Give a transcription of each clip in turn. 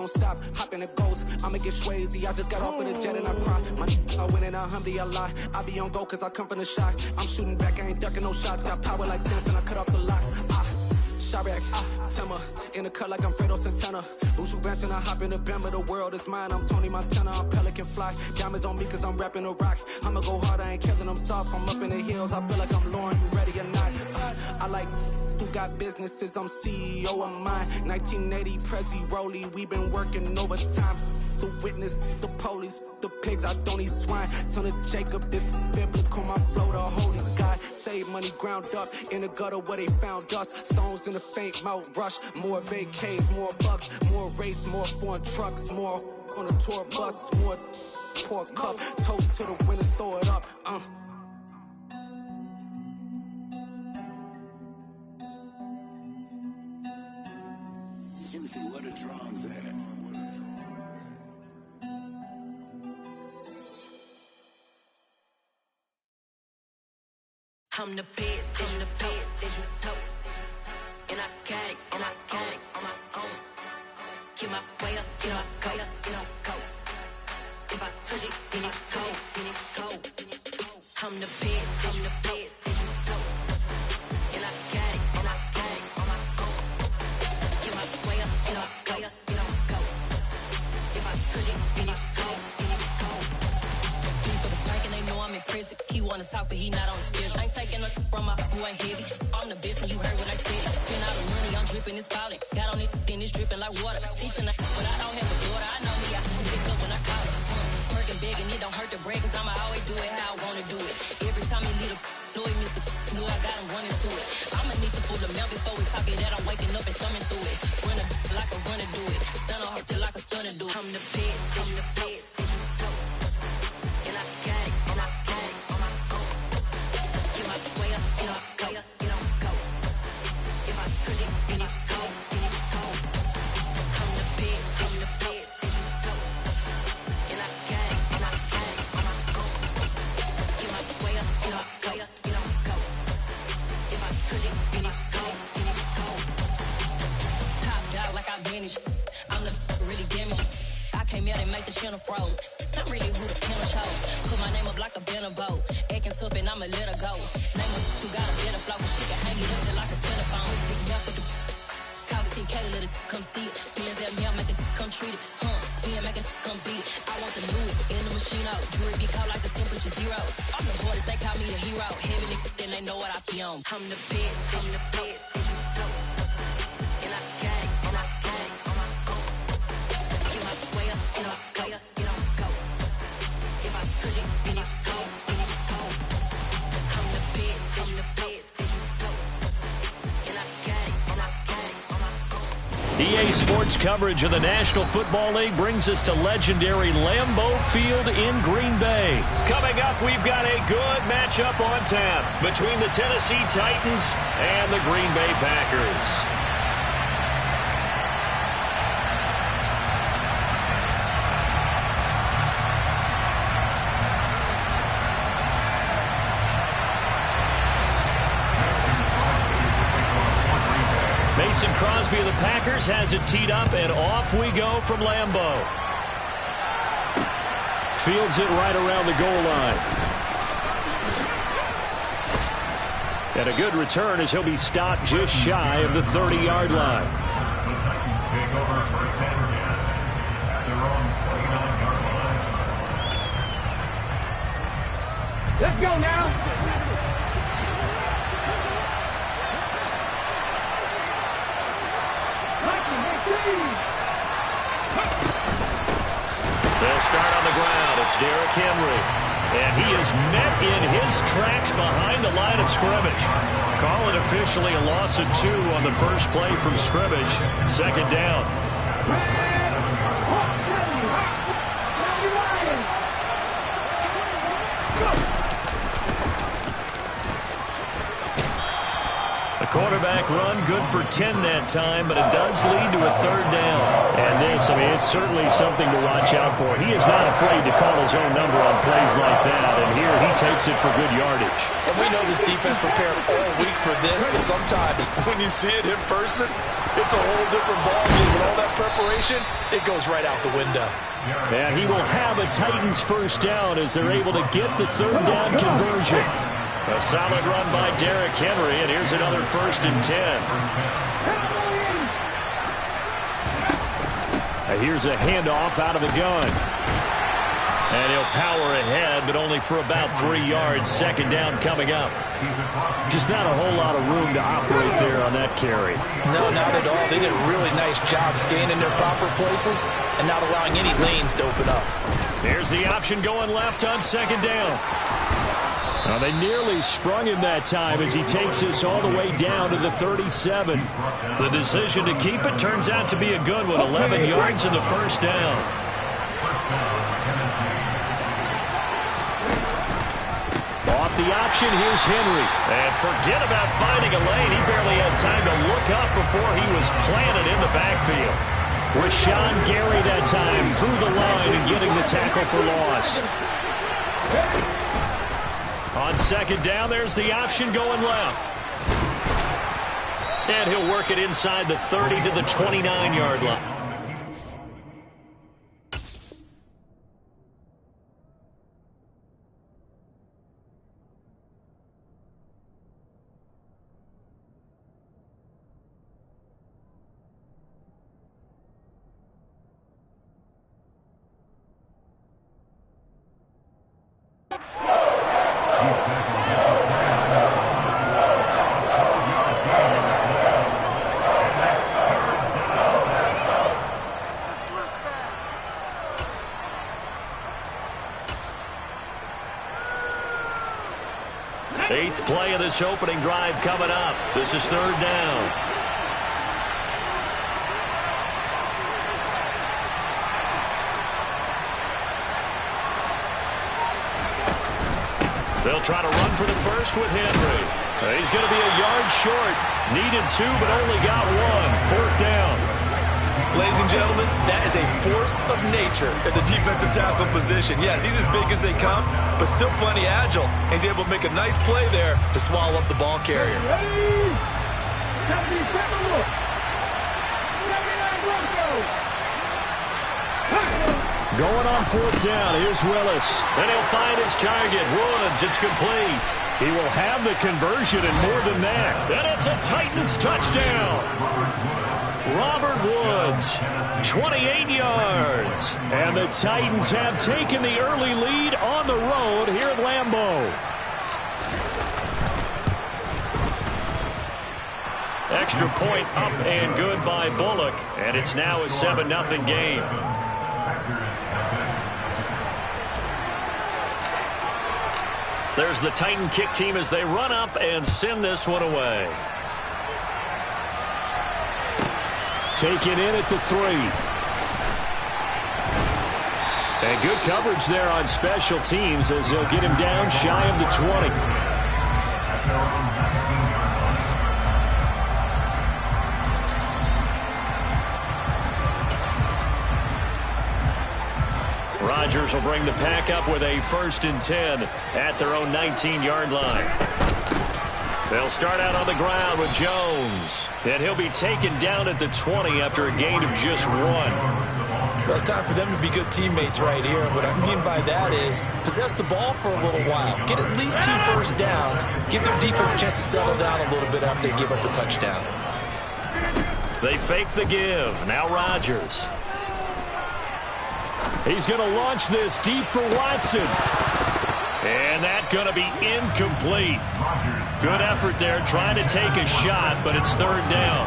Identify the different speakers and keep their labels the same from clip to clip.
Speaker 1: Don't stop, hop in the ghost, I'ma get Swayze. I just got off of the jet and I cry. I win in a Humvee, I lie. I be on go cause I come from the shot. I'm shooting back, I ain't ducking no shots. Got power like Samson, I cut off the locks. Sharek, Timmer, in the cut like I'm Fredo Santana. Ushu Benton, I hop in the Bama, the world is mine. I'm Tony Montana, I'm Pelican Fly. Diamonds on me cause I'm rapping a rock. I'ma go hard, I ain't killing them soft. I'm up in the hills, I feel like I'm Lauren, you ready or not? I like who got businesses, I'm CEO of mine. 1980 Prezi Rolly, we been working overtime. The witness, the police, the pigs, I don't eat swine. Son of Jacob, this biblical, my flow, the holy God. Save money ground up in the gutter where they found us. Stones in the faint mouth rush. More vacays, more bucks, more race, more foreign trucks, more on a tour bus, more pour cup. Toast to the winners, throw it up.
Speaker 2: Juicy, where the drums at?
Speaker 3: I'm the best, and the best, and you know. And I got it, and I got it on my own. Get my way up, you know, go, you know, go. If I touch it, then it's cold, then it's cold. I'm the best, and the best, and you know. And I got it, and I got it on my own. Get my way up, you know, go, you know, go. If I touch it, then it's cold, then it's cold. He for the blank and they know I'm impressive. He wanna talk, but he not on the schedule. I ain't taking nothing from my boy heavy. I'm the best and you heard what I said. Spend all the money, I'm dripping, it's falling. Got on it, then it's dripping like water. Teaching but I don't have a daughter. I know me, I can pick up when I call it. Working big and it don't hurt to break, cause I'ma always do it how I wanna do it. Every time he lead a know he missed the know I got him running to it. I'ma need to pull the mail before we talk it that I'm waking up and thumbing through it. Run a like a runner do it. Stun on her till like a stunner do it. I'm the best, and the best, and you know. And I got it, and I got it on my own. Get my way up, you know, go, you know, go. If I touch it, then it's cold, then it's cold. I'm the best, and the best, and you know. And I got it, and I got it on my own. Get my way up, you know, go, you know, go. If I touch it, then it's cold, then it's cold. Top dog like I manage. I'm the really damaged. I came out and make the channel froze. Not really who the panel chose. Put my name up like a banner boat. Acting tough and I'ma let her go. Name her who got a better flow, cause she can hang it up just like a telephone. Sticking up with the cost 10K to let it come see it. Pins at me, I make it come treat it. Spin, make it come beat it. I want the new in the machine out. Jewelry be caught like the temperature zero. I'm the hardest, they call me the hero. Heavenly, then they know what I be on. I'm the best, and the best, and you know. And I got it, and I got it on my own. Get my way up, you know, go, you know, go. If I touch it, then it's cold, then it's cold. I'm the best, and the best, and you know. And I got it, and I got it on my own.
Speaker 4: EA Sports coverage of the National Football League brings us to legendary Lambeau Field in Green Bay. Coming up, we've got a good matchup on tap between the Tennessee Titans and the Green Bay Packers. Mason Crosby of the Packers has it teed up, and off we go from Lambeau. Fields it right around the goal line. And a good return as he'll be stopped just shy of the 30-yard line.
Speaker 5: Let's go now.
Speaker 4: They'll start on the ground. It's Derrick Henry. And he is met in his tracks behind the line of scrimmage. Call it officially a loss of 2 on the first play from scrimmage. Second down. The quarterback run, good for 10 that time, but it does lead to a third down.
Speaker 2: And this, I mean, it's certainly something to watch out for. He is not afraid to call his own number on plays like that, and here he takes it for good yardage.
Speaker 6: And we know this defense prepared all week for this, but sometimes when you see it in person, it's a whole different ballgame. With all that preparation, it goes right out the window.
Speaker 4: And he will have a Titans first down as they're able to get the third down conversion. A solid run by Derrick Henry, and here's another 1st and 10. Here's a handoff out of the gun. And he'll power ahead, but only for about 3 yards. Second down coming up. Just not a whole lot of room to operate there on that carry.
Speaker 6: No, not at all. They did a really nice job staying in their proper places and not allowing any lanes to open up.
Speaker 4: Here's the option going left on second down. Now they nearly sprung him that time as he takes this all the way down to the 37. The decision to keep it turns out to be a good one. 11 yards in the first down. Off the option, here's Henry. And forget about finding a lane. He barely had time to look up before he was planted in the backfield. Rashawn Gary that time through the line and getting the tackle for loss. On second down, there's the option going left. And he'll work it inside the 30 to the 29-yard line. Eighth play of this opening drive coming up. This is third down. They'll try to run for the first with Henry. He's going to be a yard short. Needed 2, but only got 1. Fourth down.
Speaker 6: Ladies and gentlemen, that is a force of nature at the defensive tackle position. Yes, he's as big as they come, but still plenty agile. He's able to make a nice play there to swallow up the ball carrier.
Speaker 4: Going on fourth down, here's Willis. And he'll find his target, Woods. It's complete. He will have the conversion and more than that. And it's a Titans touchdown. Robert Woods, 28 yards. And the Titans have taken the early lead on the road here at Lambeau. Extra point up and good by Bullock. And it's now a 7-0 game. There's the Titan kick team as they run up and send this one away. Taken in at the 3. And good coverage there on special teams as they'll get him down shy of the 20. Rodgers will bring the pack up with a 1st and 10 at their own 19-yard line. They'll start out on the ground with Jones. And he'll be taken down at the 20 after a gain of just 1.
Speaker 6: Well, it's time for them to be good teammates right here. And what I mean by that is possess the ball for a little while. Get at least 2 first downs. Give their defense a chance to settle down a little bit after they give up a touchdown.
Speaker 4: They fake the give. Now Rodgers. He's going to launch this deep for Watson. And that's going to be incomplete. Good effort there trying to take a shot, but it's third down.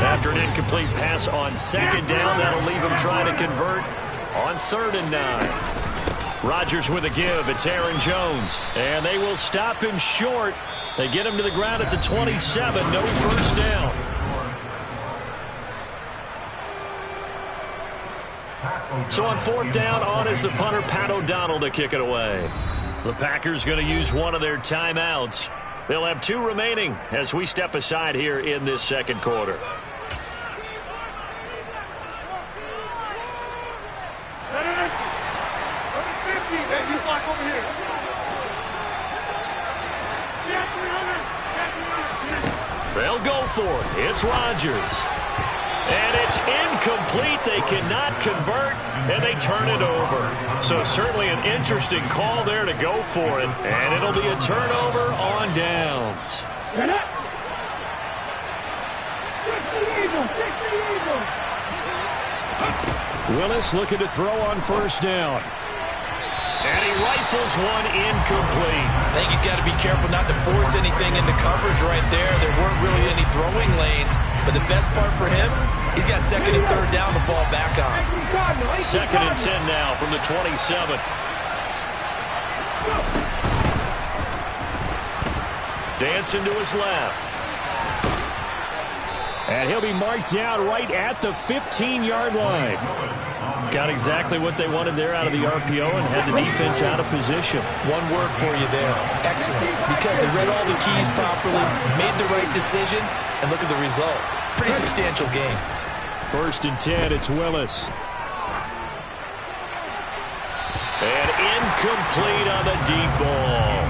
Speaker 4: After an incomplete pass on second down, that'll leave him trying to convert on 3rd and 9. Rodgers with a give. It's Aaron Jones. And they will stop him short. They get him to the ground at the 27. No first down. So on 4th down, on is the punter, Pat O'Donnell, to kick it away. The Packers going to use one of their timeouts. They'll have 2 remaining as we step aside here in this second quarter. They'll go for it. It's Rodgers. And it's incomplete. They cannot convert, and they turn it over. So certainly an interesting call there to go for it. And it'll be a turnover on downs.
Speaker 2: Willis looking to throw on first down.
Speaker 4: And he rifles one incomplete.
Speaker 6: I think he's got to be careful not to force anything into coverage right there. There weren't really any throwing lanes. But the best part for him, he's got 2nd and 3rd down to fall back on.
Speaker 4: 2nd and 10 now from the 27. Dancing to his left.
Speaker 2: And he'll be marked down right at the 15-yard line.
Speaker 4: Got exactly what they wanted there out of the RPO and had the defense out of position.
Speaker 6: One word for you there. Excellent. Because he read all the keys properly, made the right decision, and look at the result. Pretty substantial game.
Speaker 2: 1st and 10, it's Willis.
Speaker 4: And incomplete on the deep ball.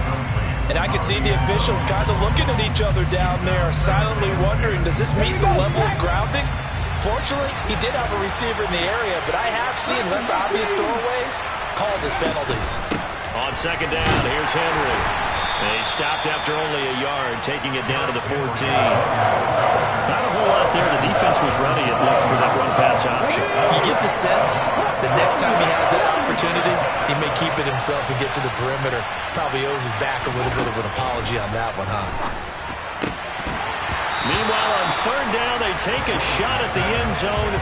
Speaker 6: And I could see the officials kind of looking at each other down there, silently wondering, does this meet the level of grounding? Fortunately, he did have a receiver in the area, but I have seen less obvious throwaways called as penalties.
Speaker 4: On 2nd down, here's Henry. And he stopped after only a yard, taking it down to the 14. Not
Speaker 2: a whole lot there. The defense was ready, it looked, for that run-pass option.
Speaker 6: You get the sense that next time he has that opportunity, he may keep it himself and get to the perimeter. Probably owes his back a little bit of an apology on that one, huh?
Speaker 4: Meanwhile, on 3rd down, they take a shot at the end zone,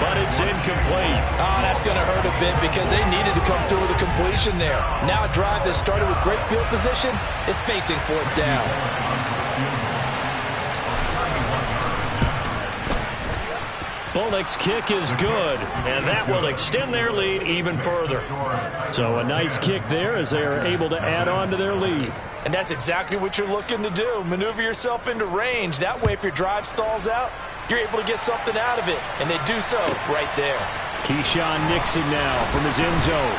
Speaker 4: but it's incomplete.
Speaker 6: Oh, that's going to hurt a bit because they needed to come through with a completion there. Now a drive that started with great field position is facing 4th down.
Speaker 4: Bullock's kick is good, and that will extend their lead even further.
Speaker 2: So a nice kick there as they are able to add on to their lead.
Speaker 6: And that's exactly what you're looking to do. Maneuver yourself into range. That way, if your drive stalls out, you're able to get something out of it. And they do so right there.
Speaker 2: Keyshawn Nixon now from his end zone.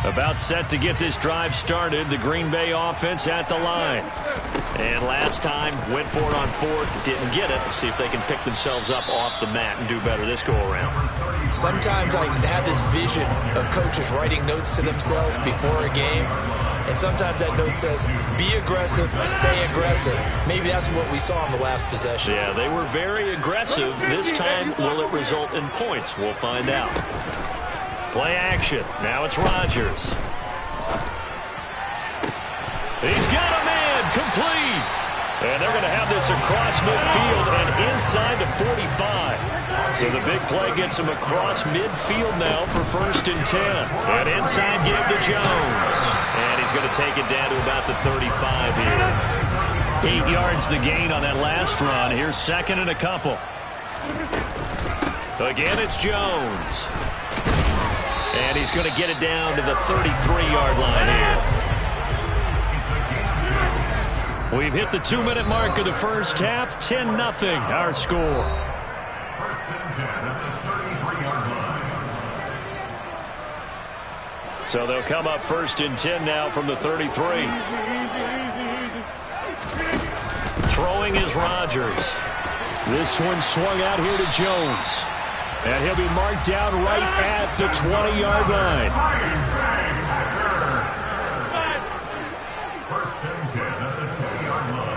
Speaker 4: About set to get this drive started. The Green Bay offense at the line. And last time, went for it on 4th, didn't get it. See if they can pick themselves up off the mat and do better this go-around.
Speaker 6: Sometimes I have this vision of coaches writing notes to themselves before a game. And sometimes that note says, be aggressive, stay aggressive. Maybe that's what we saw in the last possession.
Speaker 4: Yeah, they were very aggressive. This time, will it result in points? We'll find out. Play action. Now it's Rodgers. He's got a man. Complete. And they're going to have this across midfield and inside the 45. So the big play gets him across midfield now for 1st and 10. And inside give to Jones. And he's going to take it down to about the 35 here. 8 yards the gain on that last run. Here's 2nd and a couple. Again, it's Jones. And he's going to get it down to the 33-yard line here. We've hit the 2-minute mark of the first half. 10-0 our score. So they'll come up 1st and 10 now from the 33. Throwing is Rodgers.
Speaker 2: This one swung out here to Jones. And he'll be marked down right at the 20-yard line.
Speaker 7: 1st and 10 at the 20-yard line.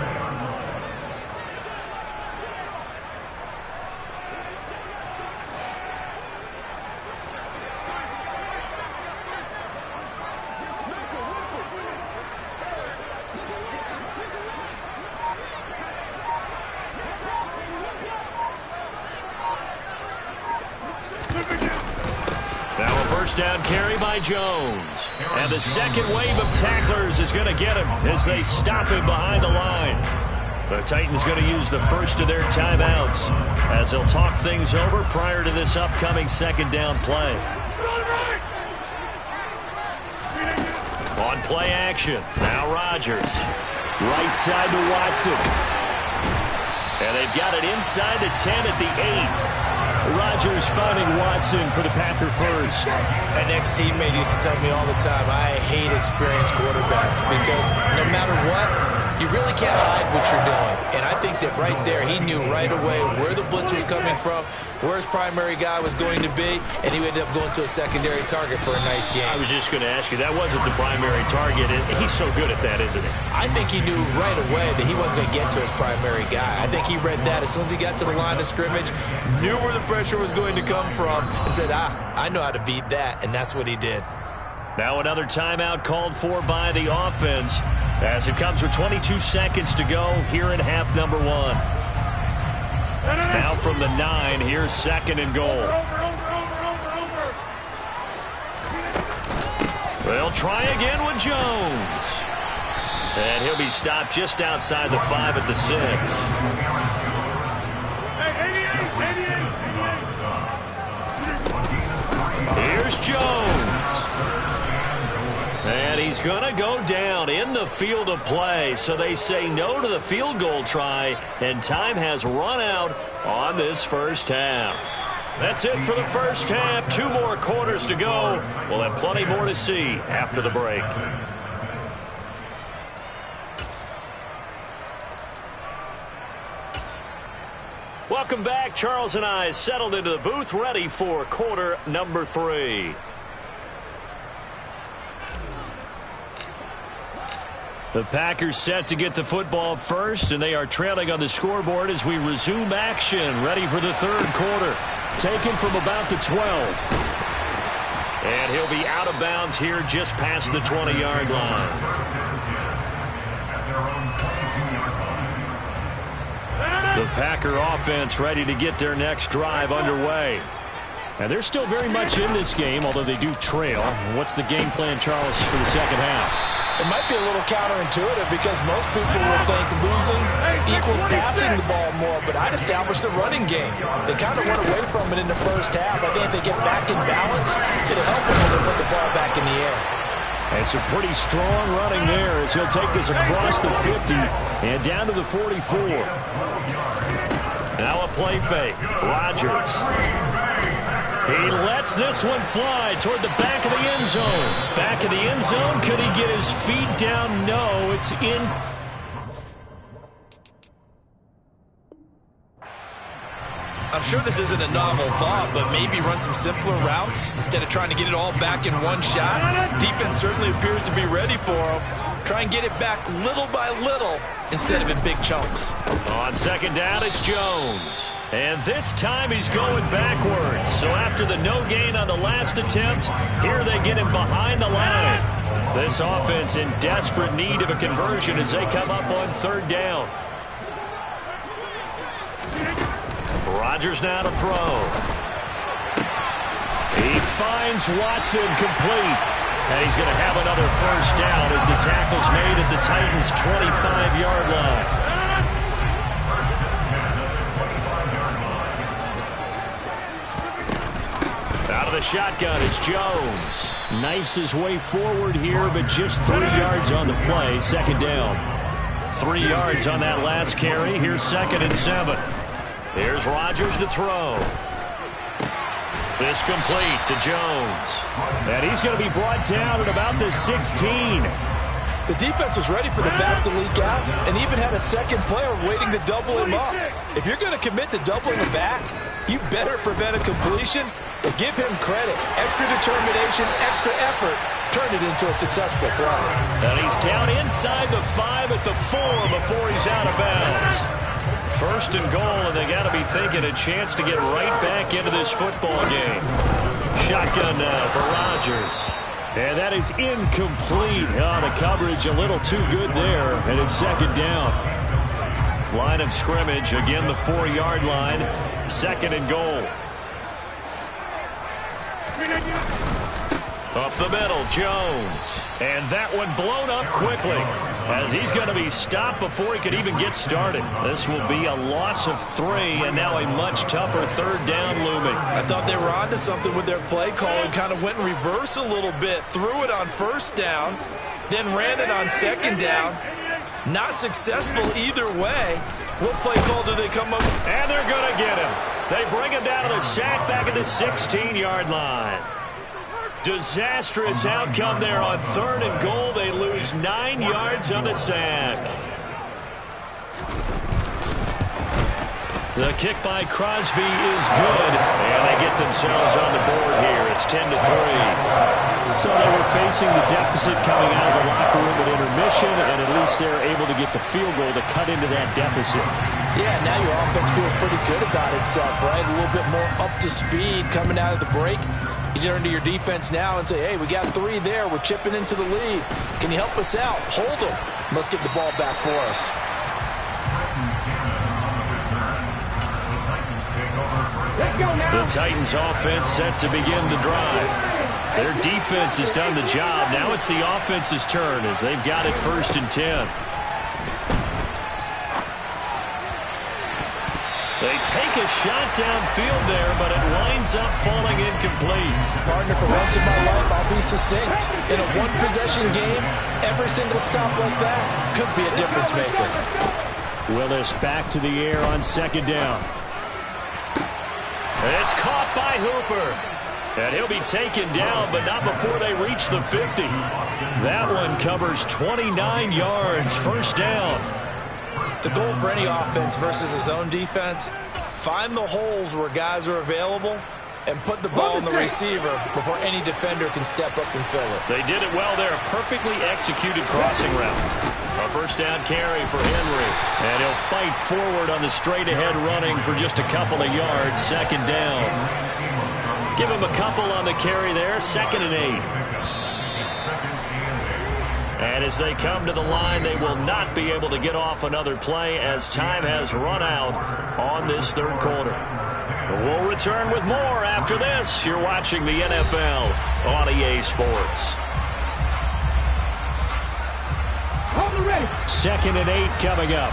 Speaker 4: first down carry by Jones. And the second wave of tacklers is going to get him as they stop him behind the line. The Titans going to use the first of their timeouts as they'll talk things over prior to this upcoming second down play. On play action, now Rodgers. Right side to Watson. And they've got it inside the 10 at the 8.
Speaker 2: Rodgers finding Watson for the Packer first.
Speaker 6: An ex-teammate used to tell me all the time, I hate experienced quarterbacks because no matter what, you really can't hide what you're doing. And I think that right there, he knew right away where the blitz was coming from, where his primary guy was going to be, and he ended up going to a secondary target for a nice game.
Speaker 4: I was just going to ask you, that wasn't the primary target. He's so good at that, isn't he?
Speaker 6: I think he knew right away that he wasn't going to get to his primary guy. I think he read that as soon as he got to the line of scrimmage, knew where the pressure was going to come from, and said, I know how to beat that, and that's what he did.
Speaker 4: Now another timeout called for by the offense as it comes with 22 seconds to go here in half number 1. Now from the 9, here's second and goal. They'll try again with Jones. And he'll be stopped just outside the 5 at the 6. Here's Jones. And he's going to go down in the field of play. So they say no to the field goal try, and time has run out on this first half. That's it for the first half. 2 more quarters to go. We'll have plenty more to see after the break. Welcome back. Charles and I settled into the booth, ready for quarter number 3. The Packers set to get the football first, and they are trailing on the scoreboard as we resume action, ready for the third quarter.
Speaker 2: Taken from about the 12.
Speaker 4: And he'll be out of bounds here just past the 20-yard line. The Packer offense ready to get their next drive underway.
Speaker 2: And they're still very much in this game, although they do trail. What's the game plan, Charles, for the second half?
Speaker 6: It might be a little counterintuitive because most people would think losing equals passing the ball more, but I'd establish the running game. They kind of went away from it in the first half. I think if they get back in balance, it'll help them when they put the ball back in the air.
Speaker 2: And some pretty strong running there as he'll take this across the 50 and down to the 44.
Speaker 4: Now a play fake. Rodgers. He lets this one fly toward the back of the end zone. Back of the end zone. Could he get his feet down? No, it's in.
Speaker 6: I'm sure this isn't a novel thought, but maybe run some simpler routes instead of trying to get it all back in one shot. Defense certainly appears to be ready for him. Try and get it back little by little instead of in big chunks.
Speaker 4: On second down, it's Jones. And this time he's going backwards. So after the no gain on the last attempt, here they get him behind the line. This offense in desperate need of a conversion as they come up on third down. Rodgers now to throw. He finds Watson complete. And he's going to have another first down as the tackle's made at the Titans' 25-yard line. Out of the shotgun, it's Jones.
Speaker 2: Knifes his way forward here, but just 3 yards on the play. Second down.
Speaker 4: 3 yards on that last carry. Here's 2nd and 7. Here's Rodgers to throw. This complete to Jones.
Speaker 2: And he's going to be brought down at about the 16.
Speaker 8: The defense was ready for the back to leak out and even had a second player waiting to double him up. If you're going to commit to doubling him back, you better prevent a completion, but give him credit. Extra determination, extra effort turned it into a successful play.
Speaker 4: And he's down inside the 5 at the 4 before he's out of bounds. First and goal, and they got to be thinking a chance to get right back into this football game. Shotgun now for Rodgers.
Speaker 2: And that is incomplete. The coverage a little too good there, and it's second down.
Speaker 4: Line of scrimmage, again the 4-yard line. 2nd and goal. Up the middle, Jones. And that one blown up quickly as he's going to be stopped before he could even get started. This will be a loss of 3, and now a much tougher third down looming.
Speaker 6: I thought they were onto something with their play call and kind of went in reverse a little bit. Threw it on first down, then ran it on second down. Not successful either way. What play call do they come up with?
Speaker 4: And they're going to get him. They bring him down to the sack back at the 16-yard line. Disastrous outcome there on 3rd and goal. They lose 9 yards on the sack. The kick by Crosby is good, and they get themselves on the board here. It's 10-3.
Speaker 2: So they were facing the deficit coming out of the locker room at intermission, and at least they're able to get the field goal to cut into that deficit.
Speaker 8: Yeah, now your offense feels pretty good about itself, right? A little bit more up to speed coming out of the break. You turn to your defense now and say, hey, we got 3 there. We're chipping into the lead. Can you help us out? Hold them. Let's get the ball back for us.
Speaker 4: The Titans offense set to begin the drive. Their defense has done the job. Now it's the offense's turn as they've got it 1st and 10. They take a shot downfield there, but it winds up falling incomplete.
Speaker 8: Partner, for once in my life, I'll be succinct. In a one-possession game, every single stop like that could be a difference maker.
Speaker 2: Willis back to the air on 2nd down.
Speaker 4: It's caught by Hooper. And he'll be taken down, but not before they reach the 50. That one covers 29 yards. 1st down.
Speaker 6: The goal for any offense versus his own defense, find the holes where guys are available and put the ball in the receiver before any defender can step up and fill it.
Speaker 4: They did it well there. A perfectly executed crossing route. A 1st down carry for Henry. And he'll fight forward on the straight-ahead running for just a couple of yards. 2nd down. Give him a couple on the carry there. 2nd and 8. And as they come to the line, they will not be able to get off another play as time has run out on this 3rd quarter. We'll return with more after this. You're watching the NFL on EA Sports.
Speaker 2: 2nd and 8 coming up.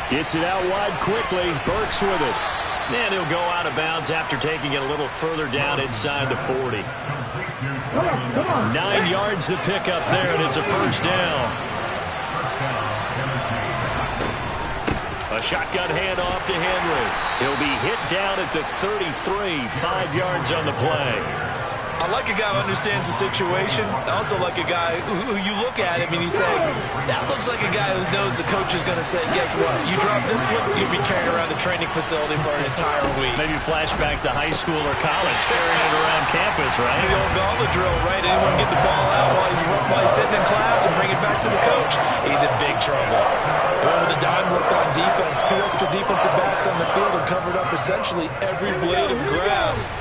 Speaker 2: Gets it out wide quickly. Burks with it.
Speaker 4: And he'll go out of bounds after taking it a little further down inside the 40. 9 yards to pick up there, and it's a 1st down. A shotgun handoff to Henry. He'll be hit down at the 33, 5 yards on the play.
Speaker 6: I like a guy who understands the situation. I also like a guy who you look at him and you say, that looks like a guy who knows the coach is going to say, guess what? You drop this one, you'll be carrying around the training facility for an entire week.
Speaker 4: Maybe flashback to high school or college, carrying it around campus, right?
Speaker 6: The old gauntlet drill, right? Anyone get the ball out while he's sitting in class and bring it back to the coach. He's in big trouble. Going with a dime look on defense, 2 extra defensive backs on the field and covered up essentially every blade of grass.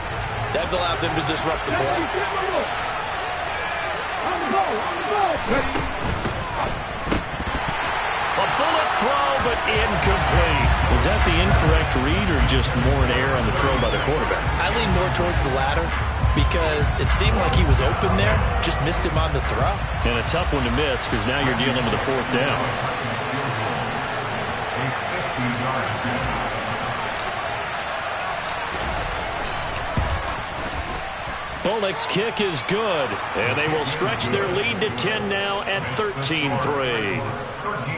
Speaker 6: That allowed them to disrupt the play.
Speaker 4: A bullet throw, but incomplete.
Speaker 2: Was that the incorrect read or just more an error on the throw by the quarterback?
Speaker 6: I lean more towards the latter because it seemed like he was open there, just missed him on the throw.
Speaker 2: And a tough one to miss because now you're dealing with a 4th down.
Speaker 4: Bullock's kick is good, and they will stretch their lead to 10 now at 13-3.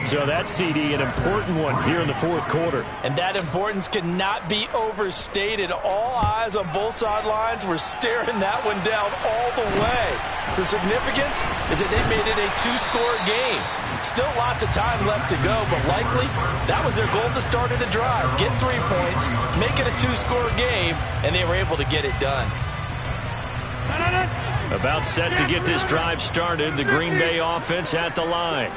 Speaker 2: So that CD, an important one here in the 4th quarter.
Speaker 8: And that importance cannot be overstated. All eyes on both sidelines were staring that one down all the way. The significance is that they made it a 2-score game. Still lots of time left to go, but likely that was their goal at the start of the drive. Get 3 points, make it a 2-score game, and they were able to get it done.
Speaker 4: About set to get this drive started, the Green Bay offense at the line.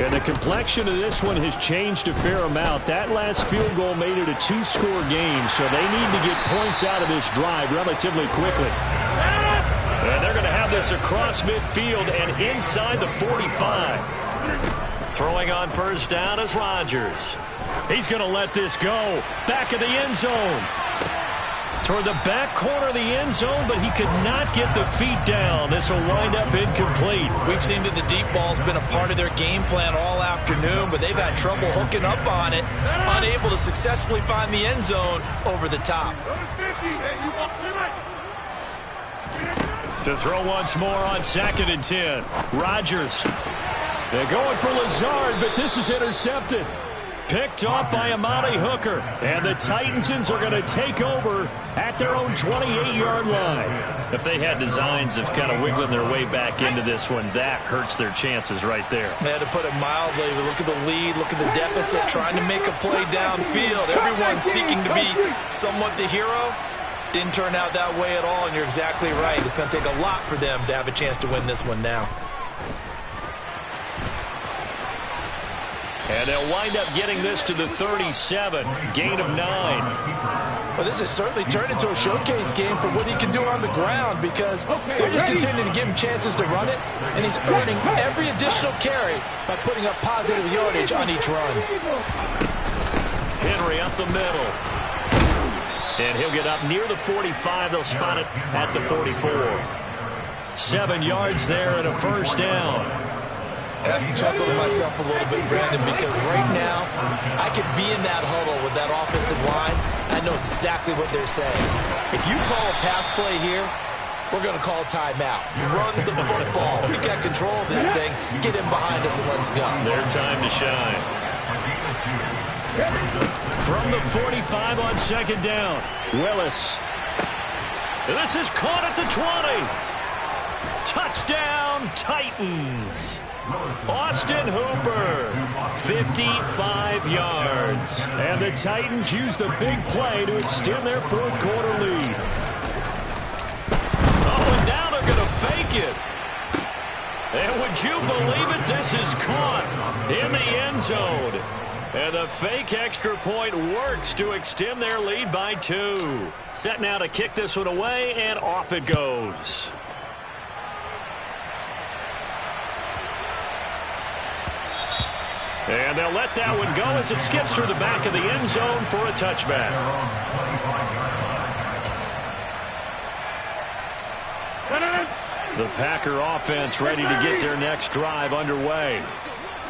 Speaker 2: And the complexion of this one has changed a fair amount. That last field goal made it a 2-score game, so they need to get points out of this drive relatively quickly.
Speaker 4: And they're going to have this across midfield and inside the 45. Throwing on first down is Rodgers. He's going to let this go. Back of the end zone. Toward the back corner of the end zone, but he could not get the feet down. This will wind up incomplete.
Speaker 6: We've seen that the deep ball's been a part of their game plan all afternoon, but they've had trouble hooking up on it, unable to successfully find the end zone over the top.
Speaker 4: To throw once more on 2nd and 10. Rodgers. They're going for Lazard, but this is intercepted. Picked off by Amani Hooker. And the Titans are going to take over at their own 28-yard line. If they had designs of kind of wiggling their way back into this one, that hurts their chances right there.
Speaker 6: They had to put it mildly. Look at the lead, look at the deficit, trying to make a play downfield. Everyone seeking to be somewhat the hero. Didn't turn out that way at all, and you're exactly right. It's going to take a lot for them to have a chance to win this one now.
Speaker 4: And they'll wind up getting this to the 37. Gain of 9.
Speaker 8: Well, this has certainly turned into a showcase game for what he can do on the ground, because they're just continuing to give him chances to run it, and he's earning every additional carry by putting up positive yardage on each run.
Speaker 4: Henry up the middle. And he'll get up near the 45. They'll spot it at the 44. 7 yards there and a first down.
Speaker 6: I have to chuckle to myself a little bit, Brandon, because right now I could be in that huddle with that offensive line. I know exactly what they're saying. If you call a pass play here, we're going to call a timeout. Run the football. We got control of this thing. Get him behind us and let's go.
Speaker 4: Their time to shine. From the 45 on 2nd down, Willis. This is caught at the 20. Touchdown, Titans. Austin Hooper, 55 yards. And the Titans use the big play to extend their 4th quarter lead. Oh, and now they're going to fake it. And would you believe it? This is caught in the end zone. And the fake extra point works to extend their lead by 2. Set now to kick this one away, and off it goes. And they'll let that one go as it skips through the back of the end zone for a touchback. The Packer offense ready to get their next drive underway.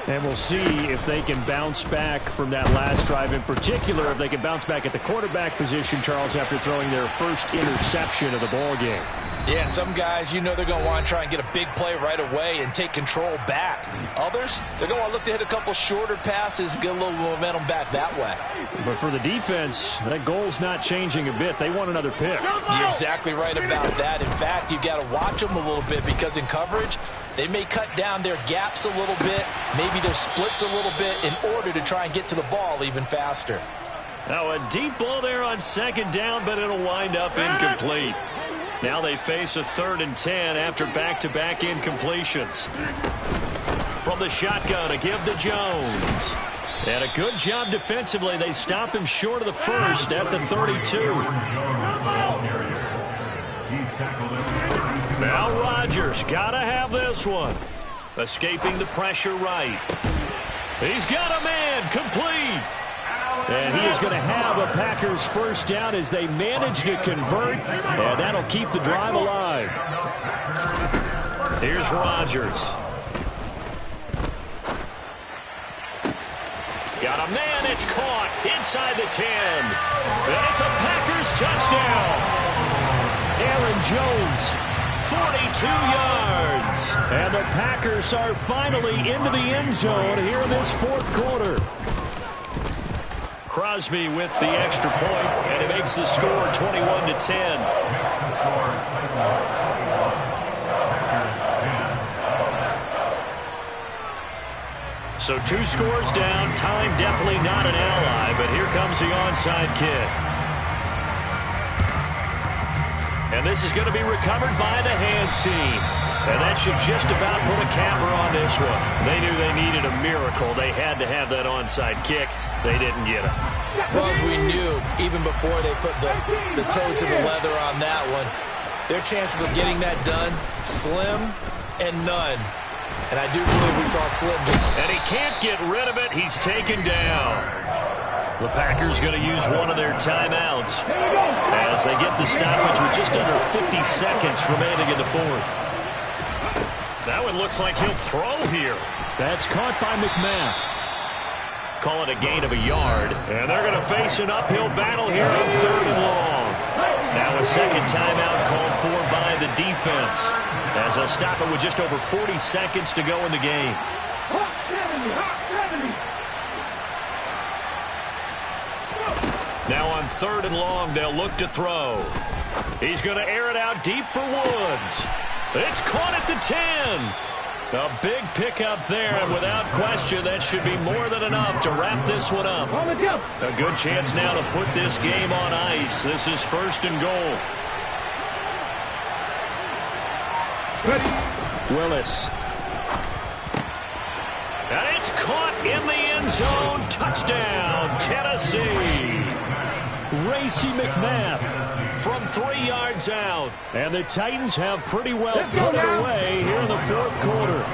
Speaker 4: And we'll see if they can bounce back from that last drive. In particular, if they can bounce back at the quarterback position, Charles, after throwing their first interception of the ball game.
Speaker 6: Yeah, some guys, you know they're going to want to try and get a big play right away and take control back. Others, they're going to want to look to hit a couple shorter passes, get a little momentum back that way.
Speaker 2: But for the defense, that goal's not changing a bit. They want another pick.
Speaker 6: You're exactly right about that. In fact, you've got to watch them a little bit, because in coverage, they may cut down their gaps a little bit, maybe their splits a little bit, in order to try and get to the ball even faster.
Speaker 4: Now a deep ball there on 2nd down, but it'll wind up incomplete. Now they face a 3rd and 10 after back-to-back incompletions. From the shotgun, a give to Jones. And a good job defensively. They stop him short of the first at the 32. Now Rodgers got to have this one. Escaping the pressure right. He's got a man, complete. And he is going to have a Packers first down as they manage to convert. And that'll keep the drive alive. Here's Rodgers. Got a man, it's caught inside the 10. And it's a Packers touchdown. Aaron Jones, 42 yards. And the Packers are finally into the end zone here in this 4th quarter. Crosby with the extra point, and it makes the score 21-10. So 2 scores down. Time definitely not an ally, but here comes the onside kick. And this is going to be recovered by the hands team. And that should just about put a capper on this one. They knew they needed a miracle. They had to have that onside kick. They didn't get it.
Speaker 6: Well, as we knew, even before they put the toe to the leather on that one, their chances of getting that done, slim and none. And I do believe we saw Slim.
Speaker 4: And he can't get rid of it. He's taken down. The Packers going to use one of their timeouts as they get the stoppage with just under 50 seconds remaining in the fourth. That one looks like he'll throw here.
Speaker 2: That's caught by McMath.
Speaker 4: Call it a gain of a yard. And they're going to face an uphill battle here on 3rd and long. Now a second timeout called for by the defense as they'll stop it with just over 40 seconds to go in the game. Now on 3rd and long, they'll look to throw. He's going to air it out deep for Woods. It's caught at the 10. A big pickup there, and without question, that should be more than enough to wrap this one up. A good chance now to put this game on ice. This is 1st and goal.
Speaker 2: Willis.
Speaker 4: And it's caught in the end zone. Touchdown, Tennessee.
Speaker 2: Racey McMath
Speaker 4: from 3 yards out.
Speaker 2: And the Titans have pretty well put it away here in the 4th quarter.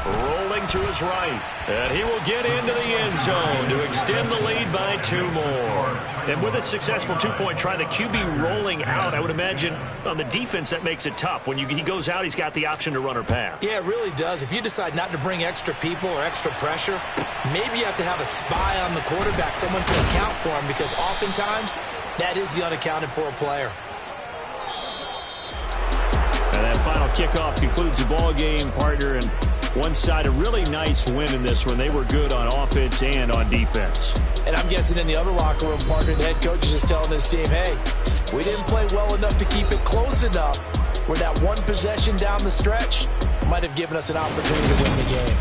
Speaker 4: Rolling to his right. And he will get into the end zone to extend the lead by 2 more. And with a successful 2-point try, the QB rolling out, I would imagine on the defense that makes it tough. When he goes out, he's got the option to run or pass.
Speaker 6: Yeah, it really does. If you decide not to bring extra people or extra pressure, maybe you have to have a spy on the quarterback, someone to account for him, because oftentimes that is the unaccounted for player.
Speaker 2: And that final kickoff concludes the ball game, partner, and one side a really nice win in this one. They were good on offense and on defense.
Speaker 8: And I'm guessing in the other locker room, partner, the head coach is just telling this team, hey, we didn't play well enough to keep it close enough where that one possession down the stretch might have given us an opportunity to win the game.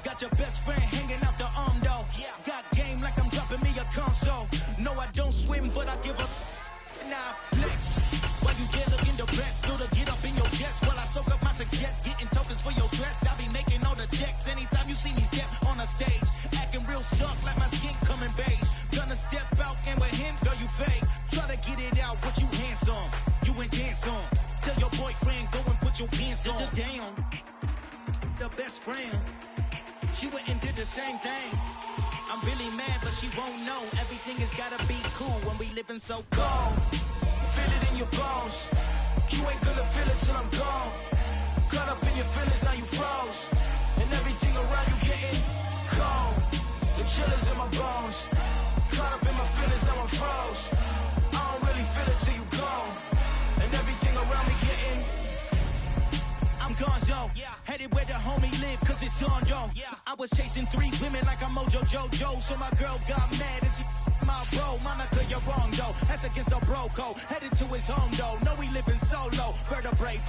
Speaker 9: Got your best friend hanging out the arm though. Got game like I'm dropping me a console. No, I don't swim, but I give up. Nah, flex. While you get looking depressed, feel to get up in your chest. While I soak up my success, getting tokens for your stress. I be making all the checks anytime you see me step on a stage. Acting real suck like my skin coming beige. Gonna step out and with him, girl, you fake. Try to get it out, but you handsome. You ain't dance on. Tell your boyfriend, go and put your pants on. Down. The best friend. She went and did the same thing. I'm really mad, but she won't know. Everything has gotta be cool when we living so cold. Feel it in your bones. You ain't gonna feel it till I'm gone. Caught up in your feelings, now you froze. And everything around you getting cold. The chillers in my bones. Caught up in my feelings, now I'm froze. I don't really feel it till you gone. And everything around me getting, I'm gone, yo. Headed where the homie live, cause it's on, yo. I was chasing 3 women like I'm Mojo Jojo. So my girl got mad and she my bro. Monica, you're wrong, though. That's against a bro code. Headed to his home, though. No, we living solo. Vertebrae.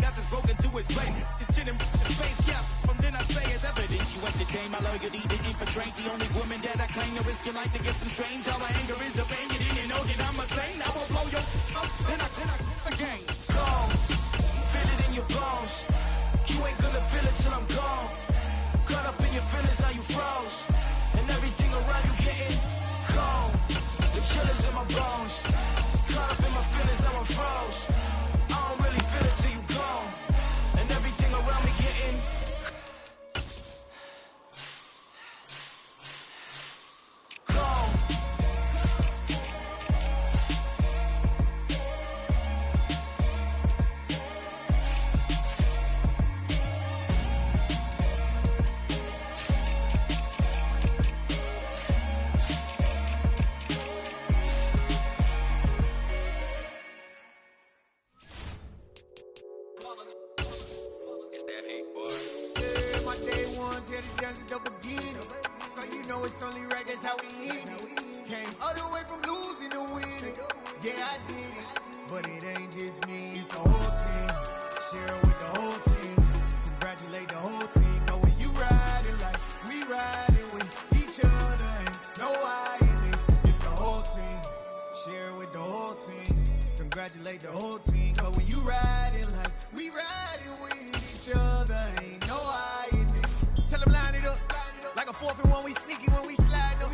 Speaker 9: Got this broken to his place. This shit in his face, yeah. From then I say it's evident. You entertain my loyalty, didn't portray. The only woman that I claim to risk your life to get some strange. All my anger is a pain. You didn't know that I'm a saint. I will blow your up. Then I again. Gone. Feel it in your bones. You ain't gonna feel it till I'm gone. Caught up in your feelings, now you froze. And everything around you getting gone. The chillers in my bones. Caught up in my feelings, now I'm froze. I don't really feel it till you gone. And everything around me getting gone.
Speaker 10: Here to dance at the beginning, so you know it's only right, that's how we end it. Came all the way from losing to winning. Yeah, I did it, but it ain't just me, it's the whole team. Share it with the whole team. Congratulate the whole team. Cause when you riding like we riding with each other, ain't no I in this. It's the whole team. Share it with the whole team. Congratulate the whole team. Cause when you riding like we riding with each other, ain't no I in this. Tell them line it up. Like a 4th and 1, we sneaky when we slide them.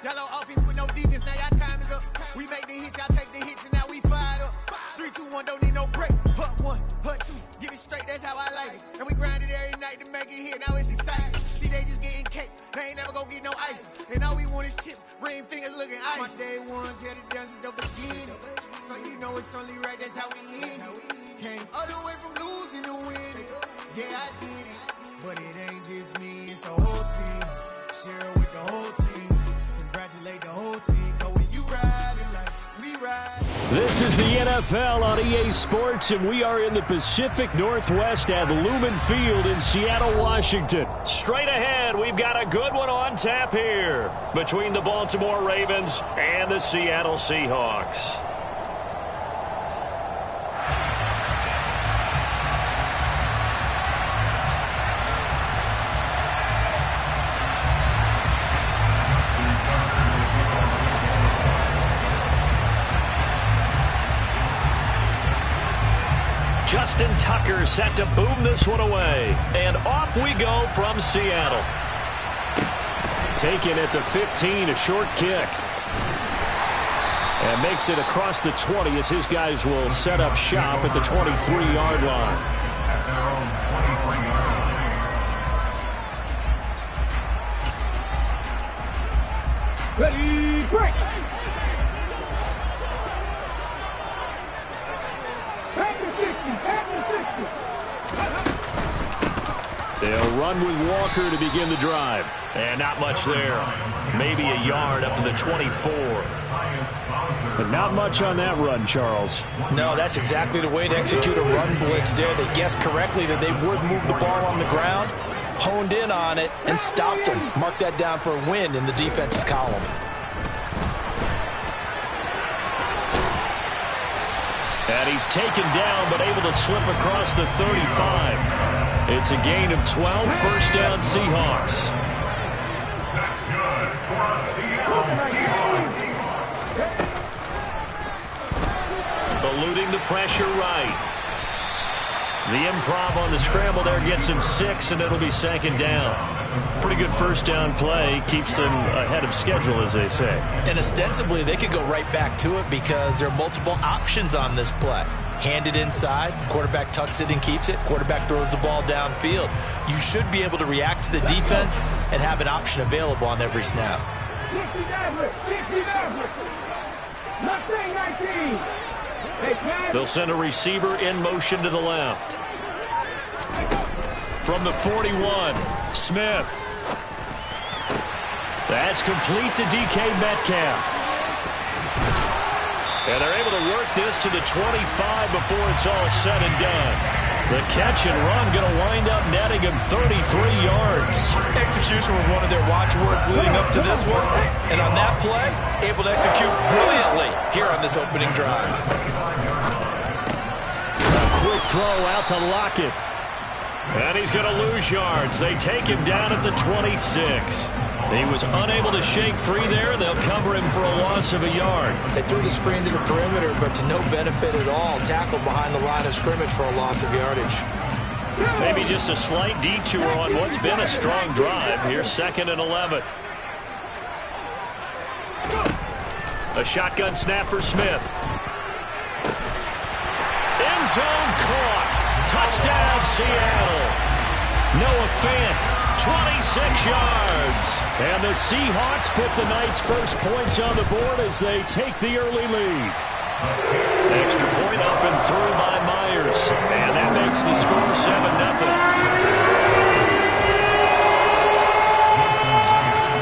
Speaker 10: Yellow offense with no defense, now y'all time is up. We make the hits, y'all take the hits, and now we fired up. 3, 2, 1, don't need no break. Hut 1, hut 2, give it straight, that's how I like it. And we grind it every night to make it hit, now it's exciting. See, they just getting cake, they ain't never gonna get no ice. And all we want is chips, ring fingers looking ice. My day ones here to dance at the beginning. So you know it's only right, that's how we end it. Came all the way from losing to winning. Yeah, I did it. But it ain't just me, it's the whole team. Share it with the whole team. Congratulate the whole team. Cause when you riding like we ride.
Speaker 2: This is the NFL on EA Sports, and we are in the Pacific Northwest at Lumen Field in Seattle, Washington.
Speaker 4: Straight ahead, we've got a good one on tap here between the Baltimore Ravens and the Seattle Seahawks. Justin Tucker set to boom this one away. And off we go from Seattle.
Speaker 2: Taken at the 15, a short kick. And makes it across the 20 as his guys will set up shop at the 23-yard line.
Speaker 5: Ready, break!
Speaker 2: They'll run with Walker to begin the drive.
Speaker 4: And not much there. Maybe a yard up to the 24.
Speaker 2: But not much on that run, Charles.
Speaker 6: No, that's exactly the way to execute a run blitz there. They guessed correctly that they would move the ball on the ground, honed in on it, and stopped them. Mark that down for a win in the defense's column.
Speaker 4: And he's taken down, but able to slip across the 35. It's a gain of 12, first down Seahawks.
Speaker 7: That's good for a Seattle Seahawks.
Speaker 4: Eluding the pressure right. The improv on the scramble there gets him 6, and it'll be second down. Pretty good first down play. Keeps them ahead of schedule, as they say.
Speaker 6: And ostensibly, they could go right back to it because there are multiple options on this play. Handed inside, quarterback tucks it and keeps it, quarterback throws the ball downfield. You should be able to react to the defense and have an option available on every snap.
Speaker 5: 19.
Speaker 4: They'll send a receiver in motion to the left. From the 41, Smith. That's complete to DK Metcalf. And they're able to work this to the 25 before it's all said and done. The catch and run going to wind up netting him 33 yards.
Speaker 6: Execution was one of their watchwords leading up to this one. And on that play, able to execute brilliantly here on this opening drive.
Speaker 4: A quick throw out to Lockett. And he's going to lose yards. They take him down at the 26. He was unable to shake free there. They'll cover him for a loss of a yard.
Speaker 6: They threw the screen to the perimeter, but to no benefit at all. Tackled behind the line of scrimmage for a loss of yardage.
Speaker 4: Maybe just a slight detour on what's been a strong drive. Here's 2nd and 11. A shotgun snap for Smith. End zone caught. Touchdown, Seattle. Noah Fant. 26 yards. And the Seahawks put the Knights' first points on the board as they take the early lead. Extra point up and through by Myers. And that makes the score 7-0.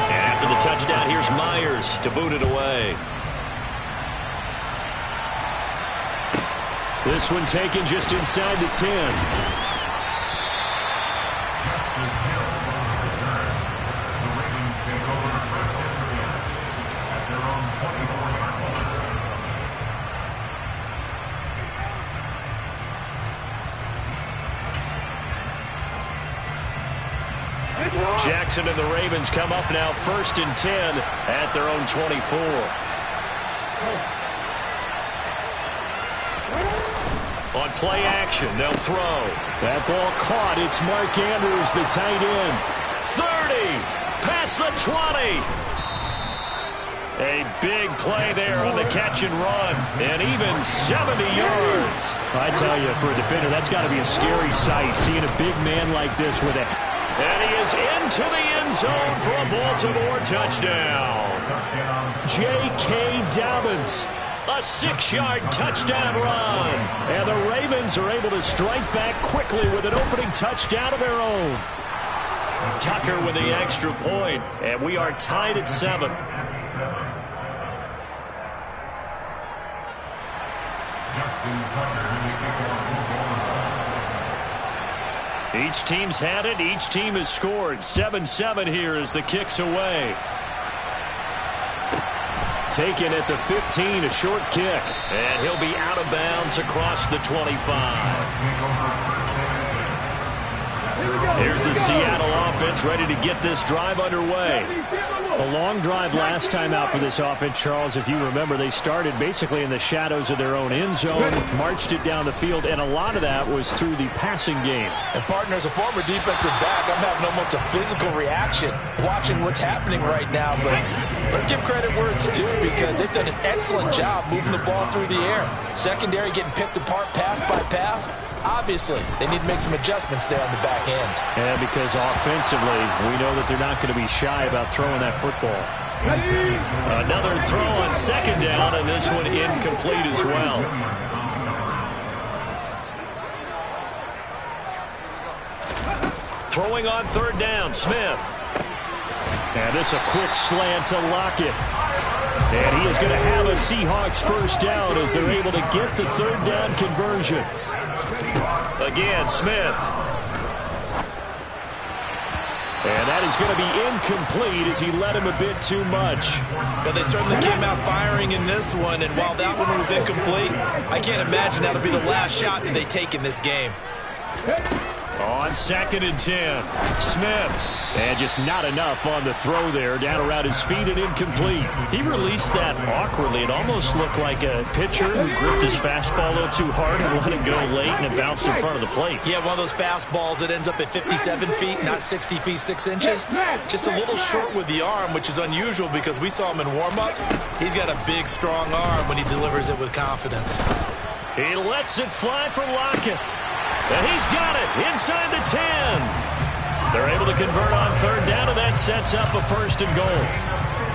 Speaker 4: And after the touchdown, here's Myers to boot it away. This one taken just inside the 10. Jackson and the Ravens come up now 1st and 10 at their own 24. On play action, they'll throw. That ball caught. It's Mark Andrews, the tight end. 30, past the 20. A big play there on the catch and run, and even 70 yards. I tell you, for a defender, that's got to be a scary sight, seeing a big man like this with a... And he is into the end zone for a Baltimore touchdown. J.K. Dobbins, a 6-yard touchdown run. And the Ravens are able to strike back quickly with an opening touchdown of their own. Tucker with the extra point, and we are tied at 7. Each team's had it. Each team has scored. 7-7 here as the kick's away. Taken at the 15, a short kick. And he'll be out of bounds across the 25. Here's the Seattle offense ready to get this drive underway. A long drive last time out for this offense, Charles. If you remember, they started basically in the shadows of their own end zone, marched it down the field, and a lot of that was through the passing game.
Speaker 8: And, partner, as a former defensive back, I'm having almost a physical reaction watching what's happening right now. But let's give credit where it's due, because they've done an excellent job moving the ball through the air. Secondary getting picked apart pass by pass. Obviously, they need to make some adjustments there on the back end.
Speaker 4: And because offensively, we know that they're not going to be shy about throwing that football. Another throw on 2nd down, and this one incomplete as well. Throwing on 3rd down, Smith. And this a quick slant to Lockett. And he is going to have a Seahawks first down as they're able to get the 3rd down conversion. Again, Smith. And that is going to be incomplete as he led him a bit too much.
Speaker 6: But they certainly came out firing in this one, and while that one was incomplete, I can't imagine that'll be the last shot that they take in this game.
Speaker 4: On 2nd and 10, Smith. And just not enough on the throw there, down around his feet and incomplete. He released that awkwardly. It almost looked like a pitcher who gripped his fastball a little too hard and let it go late, and it bounced in front of the plate.
Speaker 6: Yeah, one of those fastballs that ends up at 57 feet, not 60 feet 6 inches. Just a little short with the arm, which is unusual because we saw him in warm-ups. He's got a big, strong arm when he delivers it with confidence.
Speaker 4: He lets it fly for Lockett. And he's got it inside the 10. They're able to convert on 3rd down, and that sets up a 1st and goal.